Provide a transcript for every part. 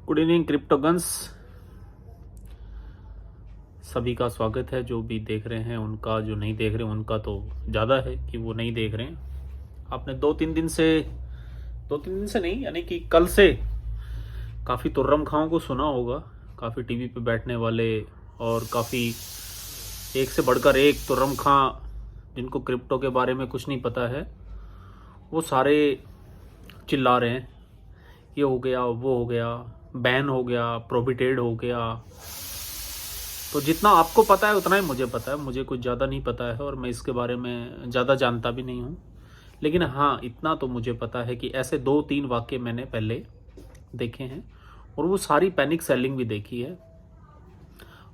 Good evening क्रिप्टोगन्स, सभी का स्वागत है। जो भी देख रहे हैं उनका, जो नहीं देख रहे हैं उनका तो ज़्यादा है कि वो नहीं देख रहे हैं। आपने दो तीन दिन से नहीं, यानी कि कल से काफ़ी तुर्रम खाओं को सुना होगा। काफ़ी टीवी पे बैठने वाले और काफ़ी एक से बढ़कर एक तुर्रम खां जिनको क्रिप्टो के बारे में कुछ नहीं पता है, वो सारे चिल्ला रहे हैं ये हो गया, वो हो गया, बैन हो गया, प्रोहिबिटेड हो गया। तो जितना आपको पता है उतना ही मुझे पता है। मुझे कुछ ज़्यादा नहीं पता है और मैं इसके बारे में ज़्यादा जानता भी नहीं हूँ। लेकिन हाँ, इतना तो मुझे पता है कि ऐसे 2-3 वाक्य मैंने पहले देखे हैं और वो सारी पैनिक सेलिंग भी देखी है,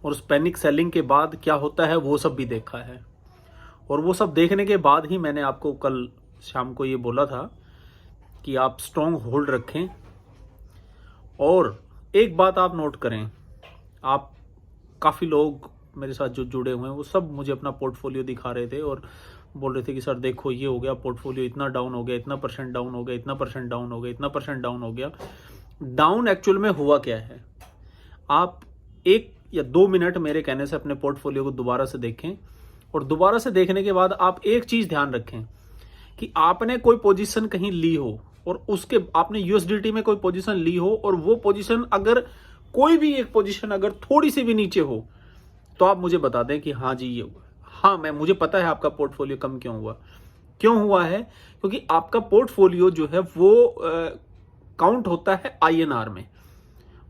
और उस पैनिक सेलिंग के बाद क्या होता है वो सब भी देखा है। और वो सब देखने के बाद ही मैंने आपको कल शाम को ये बोला था कि आप स्ट्रॉन्ग होल्ड रखें। और एक बात आप नोट करें, आप काफ़ी लोग मेरे साथ जो जुड़े हुए हैं वो सब मुझे अपना पोर्टफोलियो दिखा रहे थे और बोल रहे थे कि सर देखो ये हो गया, पोर्टफोलियो इतना डाउन हो गया, इतना परसेंट डाउन हो गया, इतना परसेंट डाउन हो गया, इतना परसेंट डाउन हो गया। डाउन एक्चुअल में हुआ क्या है? आप 1 या 2 मिनट मेरे कहने से अपने पोर्टफोलियो को दोबारा से देखें, और दोबारा से देखने के बाद आप एक चीज़ ध्यान रखें कि आपने कोई पोजीशन कहीं ली हो और उसके आपने यूएसडीटी में कोई पोजीशन ली हो, और वो पोजीशन अगर कोई भी एक पोजीशन अगर थोड़ी सी भी नीचे हो तो आप मुझे बता दें कि हाँ जी ये हुआ। हाँ, मुझे पता है आपका पोर्टफोलियो कम क्यों हुआ है, क्योंकि आपका पोर्टफोलियो जो है वो काउंट होता है आईएनआर में।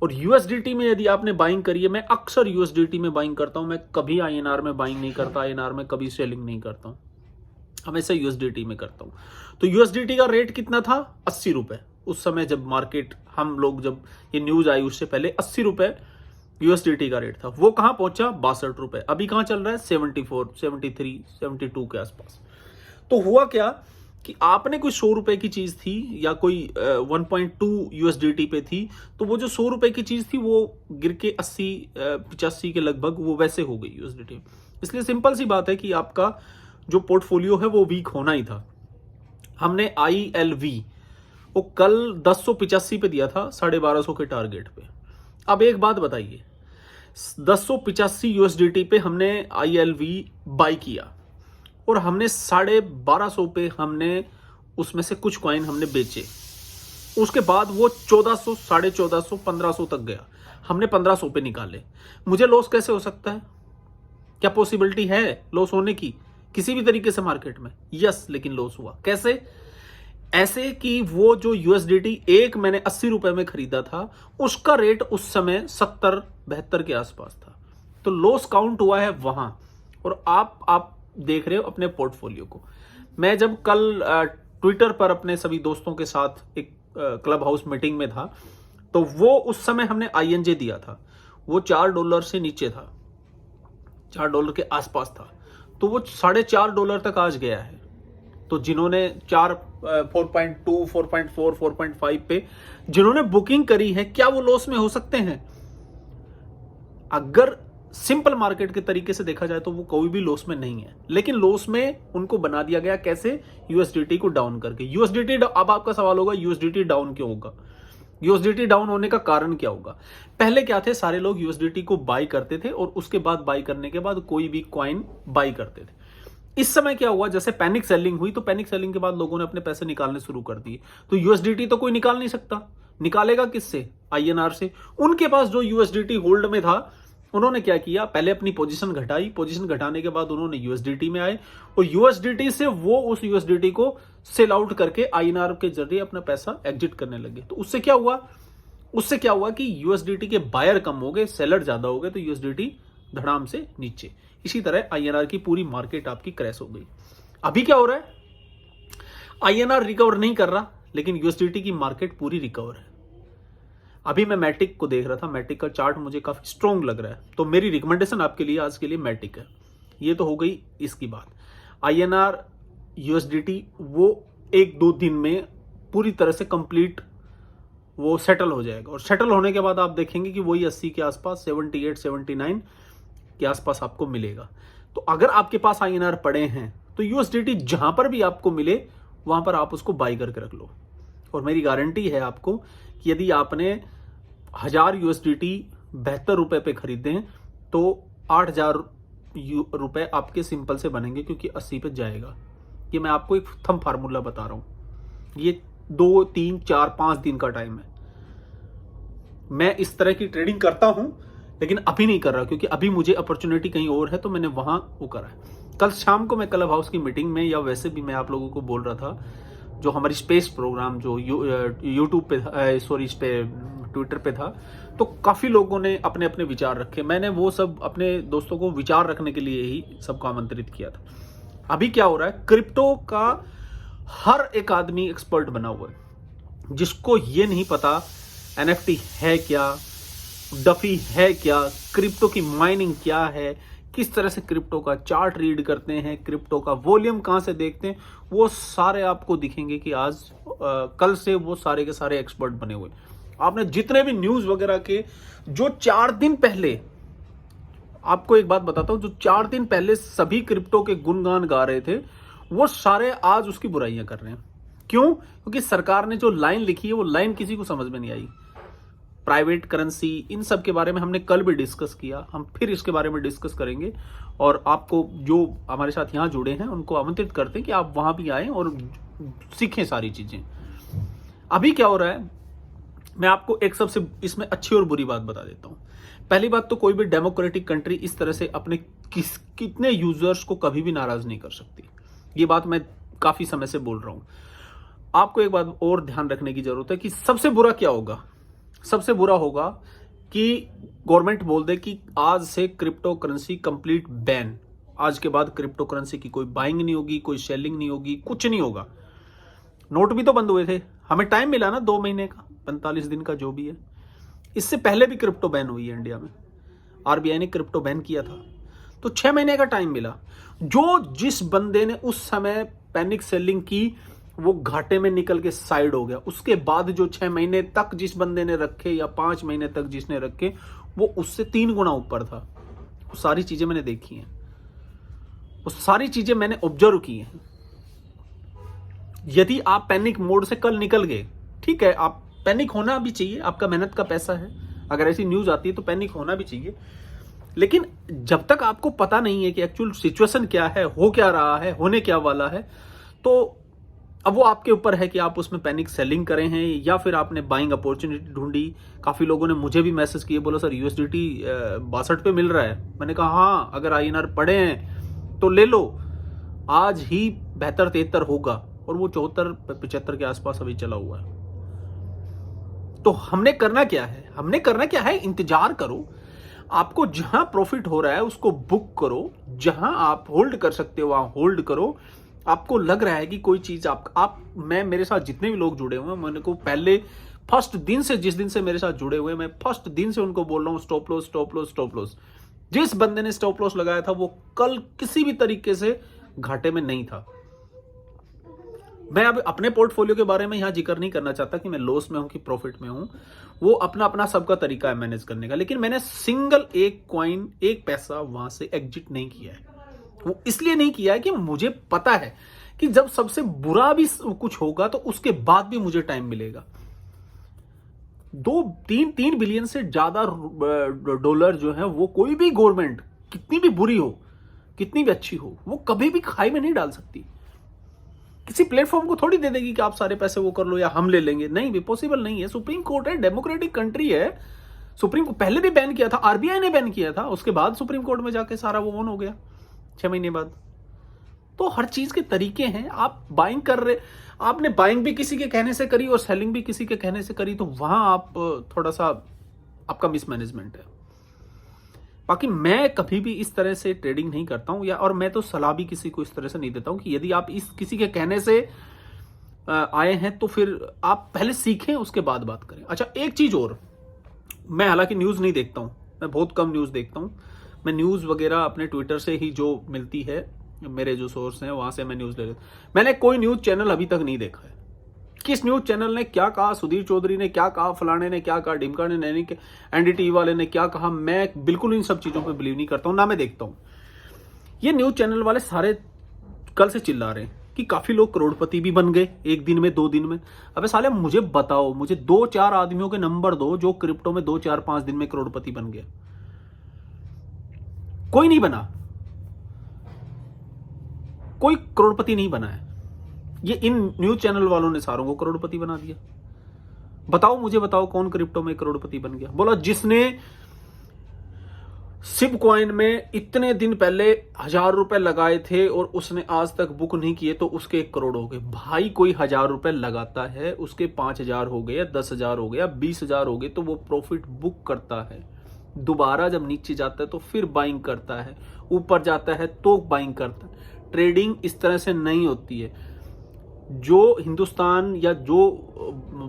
और यूएसडीटी में यदि आपने बाइंग करी है, मैं अक्सर यूएसडीटी में बाइंग करता हूं, मैं कभी आईएनआर में बाइंग नहीं करता, आईएनआर में कभी सेलिंग नहीं करता हूं, हमेशा यूएसडीटी में करता हूं। तो यूएसडीटी का रेट कितना था? 80 रुपए। उस समय जब मार्केट, हम लोग जब ये न्यूज आई उससे पहले 80 रुपए यूएसडीटी का रेट था। वो कहां पहुंचा? 62 रुपए। अभी कहां चल रहा है? 74, 73, 72 के आसपास। तो हुआ क्या कि आपने कोई 100 रुपए की चीज थी या कोई 1.2 यूएसडीटी पे थी, तो वो जो 100 रुपए की चीज थी वो गिर के 80 85 के लगभग वो वैसे हो गई यूएसडीटी। इसलिए सिंपल सी बात है कि आपका जो पोर्टफोलियो है वो वीक होना ही था। हमने ILV वो कल 1085 पे दिया था, 1250 के टारगेट पे। अब एक बात बताइए, 1085 यूएसडीटी पे हमने ILV बाई किया और हमने 1250 पे हमने उसमें से कुछ कॉइन हमने बेचे। उसके बाद वो 1400, 1450, 1500 तक गया, हमने 1500 पे निकाले। मुझे लॉस कैसे हो सकता है? क्या पॉसिबिलिटी है लॉस होने की किसी भी तरीके से मार्केट में? यस, लेकिन लॉस हुआ कैसे? ऐसे कि वो जो यूएसडीटी एक मैंने 80 रुपए में खरीदा था, उसका रेट उस समय 70-72 के आसपास था। तो लॉस काउंट हुआ है वहां। और आप देख रहे हो अपने पोर्टफोलियो को। मैं जब कल ट्विटर पर अपने सभी दोस्तों के साथ एक क्लब हाउस मीटिंग में था, तो वो उस समय हमने INJ दिया था, वो $4 से नीचे था, $4 के आसपास था। तो वो $4.5 तक आज गया है। तो जिन्होंने 4.2, 4.4, 4.5 पे जिन्होंने बुकिंग करी है, क्या वो लॉस में हो सकते हैं? अगर सिंपल मार्केट के तरीके से देखा जाए तो वो कोई भी लॉस में नहीं है, लेकिन लॉस में उनको बना दिया गया कैसे? यूएसडीटी को डाउन करके। यूएसडीटी, अब आपका सवाल होगा यूएसडीटी डाउन क्यों होगा? यूएसडीटी डाउन होने का कारण क्या होगा? पहले क्या थे, सारे लोग यूएसडीटी को बाई करते थे और उसके बाद बाई करने के बाद कोई भी कॉइन बाई करते थे। इस समय क्या हुआ, जैसे पैनिक सेलिंग हुई, तो पैनिक सेलिंग के बाद लोगों ने अपने पैसे निकालने शुरू कर दिए। तो यूएसडीटी तो कोई निकाल नहीं सकता, निकालेगा किससे? आईएनआर से। उनके पास जो यूएसडीटी होल्ड में था, उन्होंने क्या किया, पहले अपनी पोजीशन घटाई, पोजीशन घटाने के बाद उन्होंने यूएसडीटी में आए और यूएसडीटी से वो उस यूएसडीटी को सेल आउट करके आईएनआर के जरिए अपना पैसा एग्जिट करने लगे। तो उससे क्या हुआ कि यूएसडीटी के बायर कम हो गए, सेलर ज्यादा हो गए, तो यूएसडीटी धड़ाम से नीचे। इसी तरह आईएनआर की पूरी मार्केट आपकी क्रैश हो गई। अभी क्या हो रहा है? आईएनआर रिकवर नहीं कर रहा, लेकिन यूएसडीटी की मार्केट पूरी रिकवर है। अभी मैं मैटिक को देख रहा था, मैटिक का चार्ट मुझे काफी स्ट्रॉन्ग लग रहा है, तो मेरी रिकमेंडेशन आपके लिए आज के लिए मैटिक है। ये तो हो गई इसकी बात। आईएनआर यूएसडीटी वो 1-2 दिन में पूरी तरह से कंप्लीट वो सेटल हो जाएगा, और सेटल होने के बाद आप देखेंगे कि वही 80 के आसपास, 78, 79 के आसपास आपको मिलेगा। तो अगर आपके पास आईएनआर पड़े हैं तो यूएसडीटी जहां पर भी आपको मिले वहां पर आप उसको बाई करके रख लो। और मेरी गारंटी है आपको कि यदि आपने 1000 USDT 72 रुपए पे खरीदें तो 8000 रुपए आपके सिंपल से बनेंगे, क्योंकि 80 पे जाएगा। ये मैं आपको एक थंब फार्मूला बता रहा हूं। ये 2, 3, 4, 5 दिन का टाइम है। मैं इस तरह की ट्रेडिंग करता हूं, लेकिन अभी नहीं कर रहा, क्योंकि अभी मुझे अपॉर्चुनिटी कहीं और है, तो मैंने वहां वो करा है। कल शाम को मैं क्लब हाउस की मीटिंग में, या वैसे भी मैं आप लोगों को बोल रहा था, जो हमारी स्पेस प्रोग्राम जो यूट्यूब पे था, सॉरी इस पे ट्विटर पे था, तो काफी लोगों ने अपने अपने विचार रखे। मैंने वो सब अपने दोस्तों को विचार रखने के लिए ही सबको आमंत्रित किया था। अभी क्या हो रहा है, क्रिप्टो का हर एक आदमी एक्सपर्ट बना हुआ है। जिसको ये नहीं पता NFT है क्या, डफी है क्या, क्रिप्टो की माइनिंग क्या है, किस तरह से क्रिप्टो का चार्ट रीड करते हैं, क्रिप्टो का वॉल्यूम कहां से देखते हैं, वो सारे आपको दिखेंगे कि आज कल से वो सारे के सारे एक्सपर्ट बने हुए। आपने जितने भी न्यूज वगैरह के जो 4 दिन पहले, आपको एक बात बताता हूं, जो 4 दिन पहले सभी क्रिप्टो के गुणगान गा रहे थे, वो सारे आज उसकी बुराइयां कर रहे हैं। क्यों? क्योंकि सरकार ने जो लाइन लिखी है, वो लाइन किसी को समझ में नहीं आई। प्राइवेट करेंसी, इन सब के बारे में हमने कल भी डिस्कस किया, हम फिर इसके बारे में डिस्कस करेंगे। और आपको जो हमारे साथ यहां जुड़े हैं उनको आमंत्रित करते हैं कि आप वहां भी आएं और सीखें सारी चीजें। अभी क्या हो रहा है, मैं आपको एक सबसे इसमें अच्छी और बुरी बात बता देता हूं। पहली बात तो कोई भी डेमोक्रेटिक कंट्री इस तरह से अपने कितने यूजर्स को कभी भी नाराज नहीं कर सकती। ये बात मैं काफी समय से बोल रहा हूं। आपको एक बात और ध्यान रखने की जरूरत है कि सबसे बुरा क्या होगा। सबसे बुरा होगा कि गवर्नमेंट बोल दे कि आज से क्रिप्टो करेंसी कंप्लीट बैन। आज के बाद क्रिप्टो करेंसी की कोई बाइंग नहीं होगी, कोई सेलिंग नहीं होगी, कुछ नहीं होगा। नोट भी तो बंद हुए थे, हमें टाइम मिला ना 2 महीने का, 45 दिन का, जो भी है। इससे पहले भी क्रिप्टो बैन हुई है इंडिया में, RBI ने क्रिप्टो बैन किया था, तो 6 महीने का टाइम मिला। जिस बंदे ने उस समय पैनिक सेलिंग की, वो घाटे में निकल के साइड हो गया। उसके बाद जो 6 महीने तक जिस बंदे ने रखे, या 5 महीने तक जिसने रखे, वो उससे 3 गुना ऊपर था। वो सारी चीजें मैंने देखी हैं, वो सारी चीजें मैंने ऑब्जर्व की हैं। यदि आप पैनिक मोड से कल निकल गए, ठीक है, आप पैनिक होना भी चाहिए, आपका मेहनत का पैसा है। अगर ऐसी न्यूज आती है तो पैनिक होना भी चाहिए, लेकिन जब तक आपको पता नहीं है कि एक्चुअल सिचुएशन क्या है, हो क्या रहा है, होने क्या वाला है, तो अब वो आपके ऊपर है कि आप उसमें पैनिक सेलिंग करें हैं, या फिर आपने बाइंग अपॉर्चुनिटी ढूंढी। काफी लोगों ने मुझे भी मैसेज किए, बोला सर USDT 62 पे मिल रहा है। मैंने कहा हाँ, अगर INR पड़े हैं तो ले लो, आज ही 72-73 होगा, और वो 74-75 के आसपास अभी चला हुआ है। तो हमने करना क्या है, इंतजार करो। आपको जहां प्रॉफिट हो रहा है उसको बुक करो, जहां आप होल्ड कर सकते हो वहां होल्ड करो। आपको लग रहा है कि कोई चीज मेरे साथ जितने भी लोग जुड़े हुए हैं, मैंने को पहले फर्स्ट दिन से, जिस दिन से मेरे साथ जुड़े हुए, मैं फर्स्ट दिन से उनको बोल रहा हूं stop loss, stop loss, stop loss. जिस बंदे ने स्टॉप लॉस लगाया था वो कल किसी भी तरीके से घाटे में नहीं था। मैं अब अपने पोर्टफोलियो के बारे में यहां जिक्र नहीं करना चाहता कि मैं लॉस में हूं कि प्रॉफिट में हूं, वो अपना अपना सबका तरीका है मैनेज करने का। लेकिन मैंने सिंगल एक कॉइन, एक पैसा वहां से एग्जिट नहीं किया है। वो इसलिए नहीं किया है कि मुझे पता है कि जब सबसे बुरा भी कुछ होगा तो उसके बाद भी मुझे टाइम मिलेगा। 3 बिलियन से ज्यादा डॉलर जो है, वो कोई भी गवर्नमेंट कितनी भी बुरी हो, कितनी भी अच्छी हो, वो कभी भी खाई में नहीं डाल सकती। किसी प्लेटफॉर्म को थोड़ी दे देगी कि आप सारे पैसे वो कर लो या हम ले लेंगे, नहीं भी, पॉसिबल नहीं है। सुप्रीम कोर्ट है, डेमोक्रेटिक कंट्री है। सुप्रीम कोर्ट पहले भी बैन किया था, RBI ने बैन किया था, उसके बाद सुप्रीम कोर्ट में जाके सारा वो ऑन हो गया 6 महीने बाद। तो हर चीज के तरीके हैं। आप बाइंग कर रहे, आपने बाइंग भी किसी के कहने से करी और सेलिंग भी किसी के कहने से करी, तो वहां आप थोड़ा सा, आपका मिसमैनेजमेंट है। बाकी मैं कभी भी इस तरह से ट्रेडिंग नहीं करता हूं, और मैं तो सलाह भी किसी को इस तरह से नहीं देता हूं कि यदि आप किसी के कहने से आए हैं तो फिर आप पहले सीखें, उसके बाद बात करें। अच्छा, एक चीज और, मैं हालांकि न्यूज नहीं देखता हूं, मैं बहुत कम न्यूज देखता हूं। मैं न्यूज वगैरह अपने ट्विटर से ही जो मिलती है, मेरे जो सोर्स हैं वहां से मैं न्यूज ले लेता हूं। मैंने कोई न्यूज चैनल अभी तक नहीं देखा है। किस न्यूज चैनल ने क्या कहा, सुधीर चौधरी ने क्या कहा, फलाने ने क्या कहा, डिमका ने, नैनी के, NDTV वाले ने क्या कहा, मैं बिल्कुल इन सब चीजों पे बिलीव नहीं करता हूं, ना मैं देखता हूं। ये न्यूज चैनल वाले सारे कल से चिल्ला रहे हैं कि काफी लोग करोड़पति भी बन गए एक दिन में, 2 दिन में। अबे साले मुझे बताओ, मुझे 2-4 आदमियों के नंबर दो जो क्रिप्टो में 2-4-5 दिन में करोड़पति बन गया। कोई नहीं बना, कोई करोड़पति नहीं बना है। ये इन न्यूज चैनल वालों ने सारों को करोड़पति बना दिया। बताओ, मुझे बताओ कौन क्रिप्टो में करोड़पति बन गया। बोला जिसने सिप कॉइन में इतने दिन पहले 1000 रुपए लगाए थे और उसने आज तक बुक नहीं किए तो उसके 1 करोड़ हो गए। भाई कोई 1000 रुपए लगाता है, उसके 5000 हो गए, 10,000 हो गया, 20,000 हो गए, तो वो प्रॉफिट बुक करता है। दोबारा जब नीचे जाता है तो फिर बाइंग करता है, ऊपर जाता है तो बाइंग करता है। ट्रेडिंग इस तरह से नहीं होती है। जो हिंदुस्तान या जो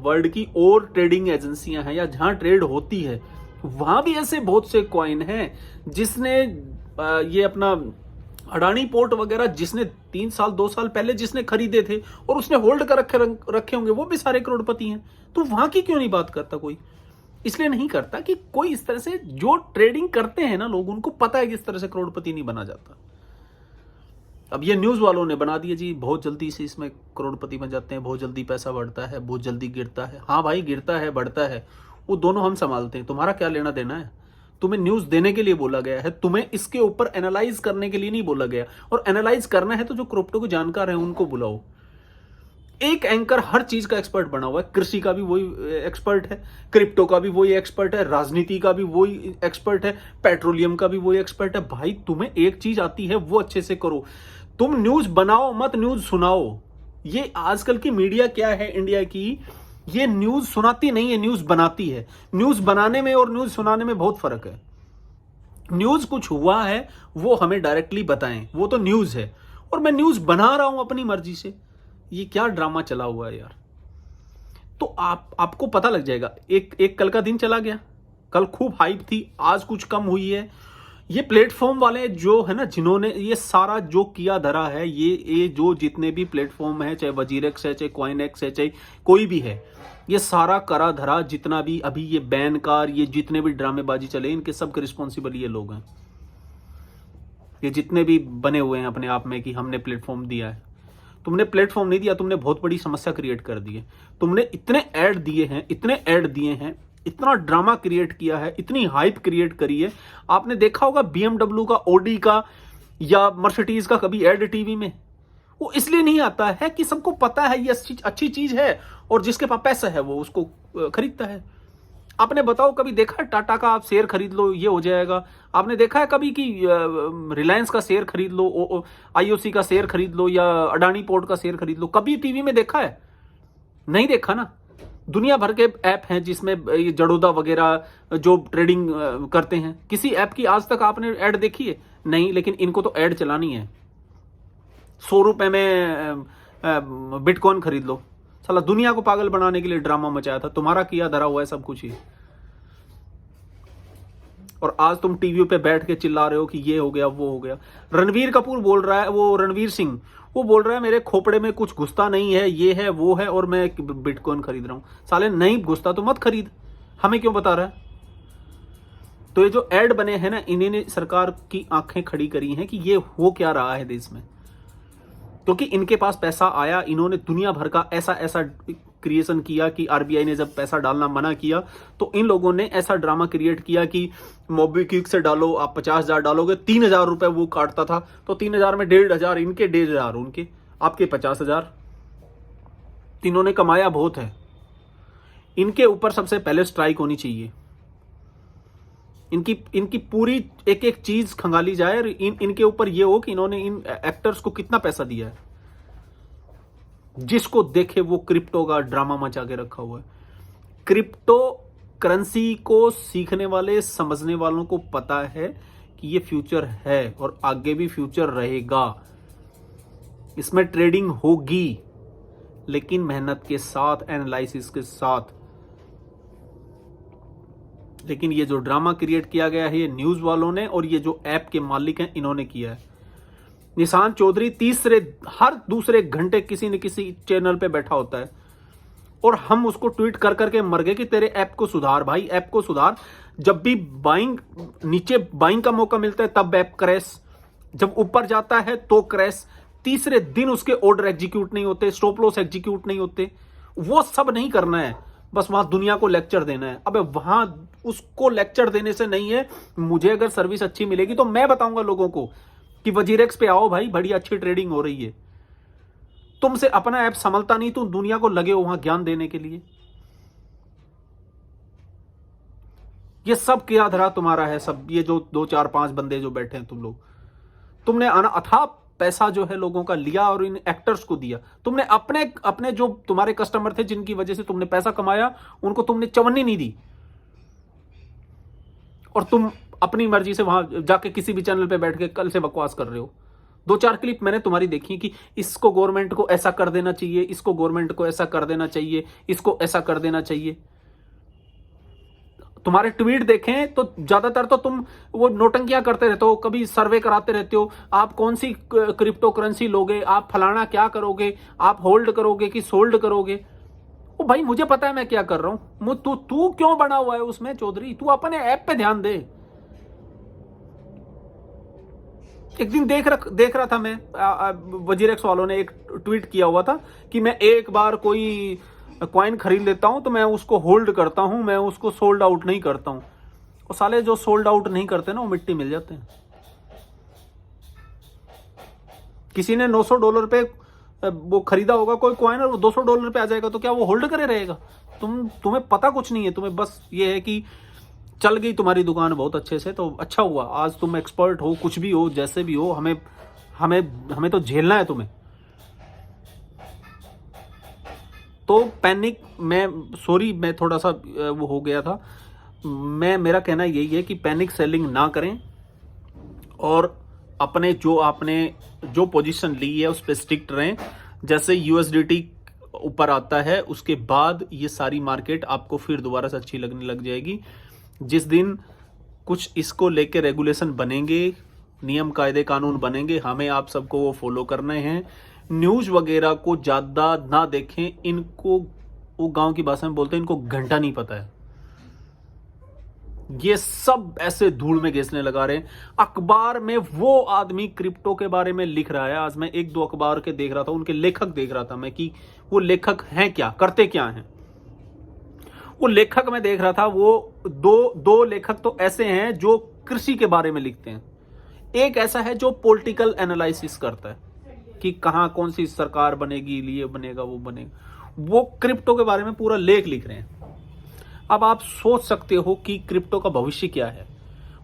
वर्ल्ड की और ट्रेडिंग एजेंसियां हैं या जहां ट्रेड होती है, वहां भी ऐसे बहुत से कॉइन हैं जिसने ये अपना अडानी पोर्ट वगैरह जिसने 3 साल 2 साल पहले जिसने खरीदे थे और उसने होल्ड कर रखे होंगे, वो भी सारे करोड़पति हैं। तो वहां की क्यों नहीं बात करता कोई? इसलिए नहीं करता कि कोई इस तरह से जो ट्रेडिंग करते हैं ना लोग, उनको पता है कि इस तरह से करोड़पति नहीं बना जाता। अब ये न्यूज वालों ने बना दिया जी बहुत जल्दी से इसमें करोड़पति बन जाते हैं, बहुत जल्दी पैसा बढ़ता है, बहुत जल्दी गिरता है। हाँ भाई, गिरता है बढ़ता है, वो दोनों हम संभालते हैं। तुम्हारा क्या लेना देना है? तुम्हें न्यूज देने के लिए बोला गया है, तुम्हें इसके ऊपर एनालाइज करने के लिए नहीं बोला गया। और एनालाइज करना है तो जो क्रिप्टो के जानकार हैं उनको बुलाओ। एक एंकर हर चीज का एक्सपर्ट बना हुआ है। कृषि का भी वही एक्सपर्ट है, क्रिप्टो का भी वही एक्सपर्ट है, राजनीति का भी वही एक्सपर्ट है, पेट्रोलियम का भी वही एक्सपर्ट है। भाई तुम्हें एक चीज आती है वो अच्छे से करो। तुम न्यूज बनाओ मत न्यूज सुनाओ। ये आजकल की मीडिया क्या है इंडिया की, ये न्यूज सुनाती नहीं है, न्यूज बनाती है। न्यूज बनाने में और न्यूज सुनाने में बहुत फर्क है। न्यूज कुछ हुआ है वो हमें डायरेक्टली बताएं, वो तो न्यूज है। और मैं न्यूज बना रहा हूं अपनी मर्जी से। ये क्या ड्रामा चला हुआ है यार। तो आपको पता लग जाएगा। एक कल का दिन चला गया, कल खूब हाइप थी, आज कुछ कम हुई है। ये प्लेटफॉर्म वाले जो है ना, जिन्होंने ये सारा जो किया धरा है, ये जो जितने भी प्लेटफॉर्म है, चाहे वजीरेक्स है, चाहे कॉइनएक्स है, चाहे कोई भी है, ये सारा करा धरा जितना भी अभी ये बैन कार, ये जितने भी ड्रामेबाजी चले, इनके सब के रिस्पॉन्सिबल ये लोग हैं। ये जितने भी बने हुए हैं अपने आप में कि हमने प्लेटफॉर्म दिया है। तुमने प्लेटफॉर्म नहीं दिया, तुमने बहुत बड़ी समस्या क्रिएट कर दी है। तुमने इतने ऐड दिए हैं, इतना ड्रामा क्रिएट किया है, इतनी हाइप क्रिएट करी है। आपने देखा होगा BMW का, ऑडी का या मर्सिडीज का कभी ऐड टीवी में? वो इसलिए नहीं आता है कि सबको पता है ये अच्छी चीज है और जिसके पास पैसा है वो उसको खरीदता है। आपने बताओ कभी देखा है टाटा का आप शेयर खरीद लो ये हो जाएगा? आपने देखा है कभी कि रिलायंस का शेयर खरीद लो, IOC का शेयर खरीद लो या अडानी पोर्ट का शेयर खरीद लो? कभी टीवी में देखा है? नहीं देखा ना। दुनिया भर के ऐप हैं जिसमें ये जडोदा वगैरह जो ट्रेडिंग करते हैं। किसी ऐप की आज तक आपने ऐड देखी है? नहीं। लेकिन इनको तो ऐड चलानी है। 100 रुपए में बिटकॉइन खरीद लो। साला दुनिया को पागल बनाने के लिए ड्रामा मचाया था। तुम्हारा किया धरा हुआ है सब कुछ ही। और आज तुम टीवी पे बैठ के चिल्ला रहे हो कि ये हो गया वो हो गया। रणवीर कपूर बोल रहा है, वो रणवीर सिंह वो बोल रहा है मेरे खोपड़े में कुछ घुसता नहीं है, ये है वो है और मैं बिटकॉइन खरीद रहा हूं। साले नहीं घुसता तो मत खरीद, हमें क्यों बता रहा है? तो ये जो ऐड बने हैं ना, इन्होंने सरकार की आंखें खड़ी करी हैं कि ये हो क्या रहा है देश में। क्योंकि इनके पास पैसा आया, इन्होंने दुनिया भर का ऐसा क्रिएशन किया कि RBI ने जब पैसा डालना मना किया तो इन लोगों ने ऐसा ड्रामा क्रिएट किया कि मोबीक्विक से डालो, आप 50,000 डालोगे 3,000 रुपए वो काटता था, तो 3,000 में 1,500 इनके, 1,500 उनके, आपके 50,000। तीनों ने कमाया बहुत है। इनके ऊपर सबसे पहले स्ट्राइक होनी चाहिए। इनकी पूरी एक एक चीज खंगाली जाए और इनके ऊपर ये हो कि इन्होंने इन एक्टर्स को कितना पैसा दिया है। जिसको देखे वो क्रिप्टो का ड्रामा मचा के रखा हुआ है। क्रिप्टो करेंसी को सीखने वाले, समझने वालों को पता है कि ये फ्यूचर है और आगे भी फ्यूचर रहेगा। इसमें ट्रेडिंग होगी, लेकिन मेहनत के साथ, एनालिसिस के साथ। लेकिन ये जो ड्रामा क्रिएट किया गया है ये न्यूज वालों ने और ये जो ऐप के मालिक हैं इन्होंने किया है। निशांत चौधरी हर दूसरे घंटे किसी न किसी चैनल पे बैठा होता है और हम उसको ट्वीट कर करके मर गए कि तेरे ऐप को सुधार भाई, ऐप को सुधार। जब भी नीचे बाइंग का मौका मिलता है तब ऐप क्रैश, जब ऊपर जाता है तो क्रैश। तीसरे दिन उसके ऑर्डर एग्जीक्यूट नहीं होते, स्टॉप लॉस एग्जीक्यूट नहीं होते। वो सब नहीं करना है, बस वहां दुनिया को लेक्चर देना है। अबे वहां उसको लेक्चर देने से नहीं है, मुझे अगर सर्विस अच्छी मिलेगी तो मैं बताऊंगा लोगों को कि वजीरेक्स पे आओ भाई, बड़ी अच्छी ट्रेडिंग हो रही है। तुमसे अपना ऐप संभलता नहीं, तुम दुनिया को लगे हो वहां ज्ञान देने के लिए। ये सब किया धरा तुम्हारा है, सब ये जो 2 4 5 बंदे जो बैठे हैं तुम लोग, तुमने अथाह पैसा जो है लोगों का लिया और इन एक्टर्स को दिया। तुमने अपने अपने जो तुम्हारे कस्टमर थे जिनकी वजह से तुमने पैसा कमाया, उनको तुमने चवन्नी नहीं दी, और तुम अपनी मर्जी से वहां जाके किसी भी चैनल पे बैठ के कल से बकवास कर रहे हो। 2 4 क्लिप मैंने तुम्हारी देखी कि इसको गवर्नमेंट को ऐसा कर देना चाहिए, इसको गवर्नमेंट को ऐसा कर देना चाहिए, इसको ऐसा कर देना चाहिए। तुम्हारे ट्वीट देखें तो ज्यादातर तो तुम वो नोटंकियां करते रहते हो, कभी सर्वे कराते रहते हो, आप कौन सी क्रिप्टो करेंसी लोगे, आप फलाना क्या करोगे, आप होल्ड करोगे कि सोल्ड करोगे। ओ भाई मुझे पता है मैं क्या कर रहा हूं। तू क्यों बना हुआ है उसमें चौधरी, तू अपने ऐप पे ध्यान दे। एक दिन देख रहा था मैं, वजीरेक्स वालों ने एक ट्वीट किया हुआ था कि मैं एक बार कोई कॉइन खरीद लेता हूं तो मैं उसको होल्ड करता हूं, मैं उसको सोल्ड आउट नहीं करता हूं। और साले जो सोल्ड आउट नहीं करते ना वो मिट्टी मिल जाते हैं। किसी ने $900 पे वो खरीदा होगा कोई कॉइन और वो $200 पे आ जाएगा तो क्या वो होल्ड करे रहेगा? तुम्हें पता कुछ नहीं है, तुम्हें बस ये है कि चल गई तुम्हारी दुकान बहुत अच्छे से तो अच्छा हुआ, आज तुम एक्सपर्ट हो, कुछ भी हो, जैसे भी हो, हमें तो झेलना है तुम्हें। तो पैनिक, मैं थोड़ा सा वो हो गया था। मेरा कहना यही है कि पैनिक सेलिंग ना करें और अपने आपने जो पोजीशन ली है उस पर स्टिक्ट रहें। जैसे यूएसडीटी ऊपर आता है उसके बाद ये सारी मार्केट आपको फिर दोबारा से अच्छी लगने लग जाएगी। जिस दिन कुछ इसको लेके रेगुलेशन बनेंगे, नियम कायदे कानून बनेंगे, हमें आप सबको वो फॉलो करने हैं। न्यूज वगैरह को ज्यादा ना देखें, इनको वो गांव की भाषा में बोलते हैं इनको घंटा नहीं पता है। ये सब ऐसे धूल में घिसने लगा रहे हैं। अखबार में वो आदमी क्रिप्टो के बारे में लिख रहा है, आज मैं 1-2 अखबार के देख रहा था, उनके लेखक देख रहा था मैं कि वो लेखक हैं क्या, करते क्या हैं। वो लेखक मैं देख रहा था, वो दो लेखक तो ऐसे हैं जो कृषि के बारे में लिखते हैं, एक ऐसा है जो पॉलिटिकल एनालिसिस करता है कि कहां कौन सी सरकार बनेगी, ये बनेगा वो बनेगा। वो क्रिप्टो के बारे में पूरा लेख लिख रहे हैं। अब आप सोच सकते हो कि क्रिप्टो का भविष्य क्या है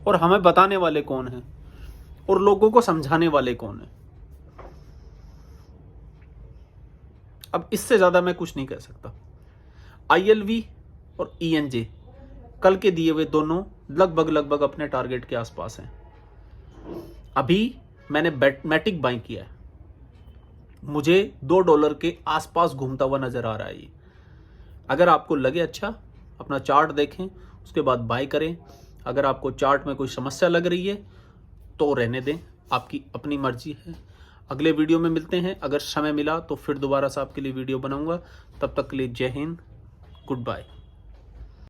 और हमें बताने वाले कौन हैं और लोगों को समझाने वाले कौन हैं। अब इससे ज्यादा मैं कुछ नहीं कह सकता। ILV और ENJ कल के दिए हुए दोनों लगभग अपने टारगेट के आसपास हैं। अभी मैंने मैटिक बाय किया है, मुझे $2 के आसपास घूमता हुआ नजर आ रहा है ये। अगर आपको लगे अच्छा, अपना चार्ट देखें, उसके बाद बाय करें। अगर आपको चार्ट में कोई समस्या लग रही है तो रहने दें, आपकी अपनी मर्जी है। अगले वीडियो में मिलते हैं, अगर समय मिला तो फिर दोबारा से आपके लिए वीडियो बनाऊंगा। तब तक के लिए जय हिंद, गुड बाय।